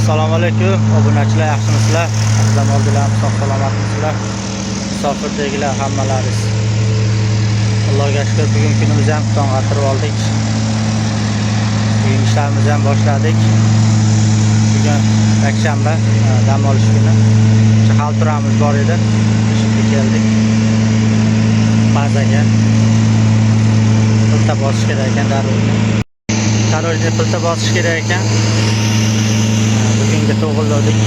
Assalomu alaykum obunachilar, yaxshimisizlar? Assalomu alaykum, sog' salomatmisizlar? Musofirdagilar hammalaringiz. Allohga shukr, bugun kunimizni ham to'ng'attirib oldik. Bugun ishlarimizni ham boshladik. Bugun yakshanba, dam olish kuni. Xalturamiz bor edi. Shunga keldik. Bazaga pilta bosish kerak ekan, darrojni pilta bosish kerak ekan. Bugunga to'g'riladik.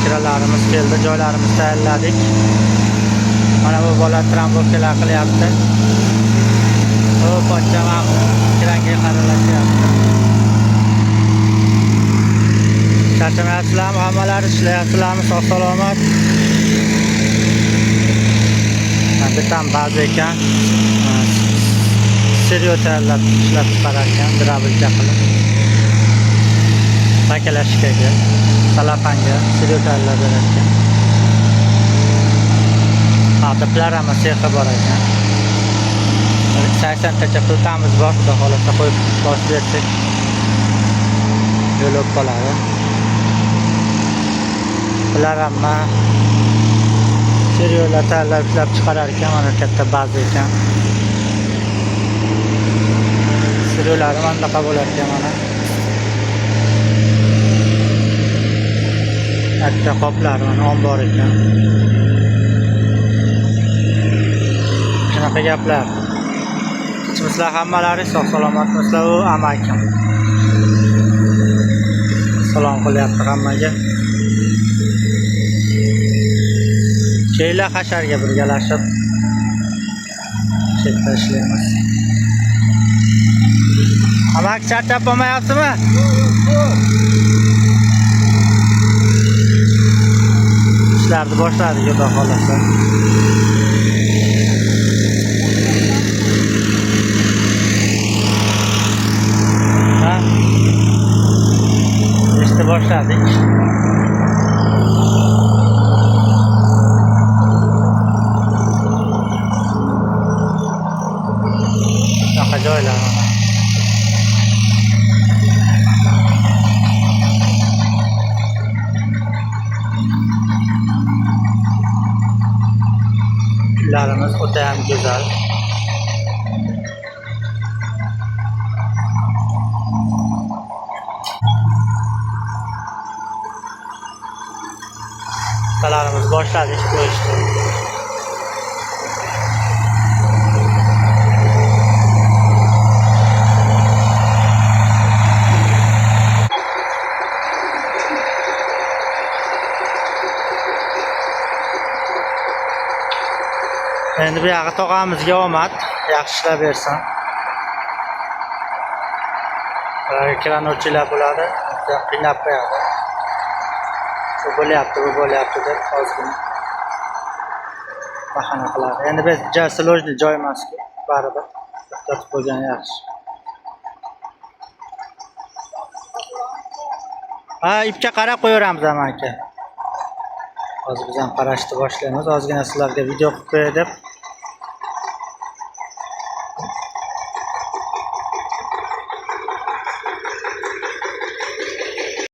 Kiralarimiz keldi, joylarimizni tayyorladik. Mana bu bola trambolkalar qilyapti. O pochcham ham kiranga qaralashyapti. Charchamayapsizlarmi? Hammalari ishlayapsizlarmi? Sog' salomat. Bitam baza ekan. Stereo tayyorlab ishlab chiqarar ekan, drabilcha qilib. Bakalashkaga, salafanga stereo tayyorlab berar ekan. Diplar ham sexi bor ekan. 80 tacha piltamiz bor, xudo xolasa qo'yib bosib bersak yo'l qoladi. Bular hamma stereolar tayyorlab ishlab chiqarar ekan, mana katta baza ekan. Stereolari mana bunaqa bo'lar ekan, mana. Katta qoplar mana ombor ekan. Shunaqa gaplar. Sizlar hammalaringiz sog' salomatmisizlar? U amakim. Salom qilyapti hammaga. Kelinglar hasharga birgalashib chetda ishlaymiz. Amak charchab bo'lmayapsizmi? İşlarni boshladik, xudo xolasa. İşte boshladik. Bunaqa joylar mana. Kunlarimiz o'ta ham go'zal. Ustalarimiz boshladi ish qo'yishni. Endi bu yoqqa tog'amizga omad, yaxshi ishlab bersin. Kiranochilar bo'ladi, qiynab qo'yadi. Bu bo'lyapti deb ozgina bahona qiladi. Endi biz sложный joy emas-ku, baribir to'xtatib qo'ygan yaxshi. Ipga qarab qo'yaveramiz aka. Hozir biz ham qarashni boshlaymiz. Ozgina sizlarga video qilib qo'yay deb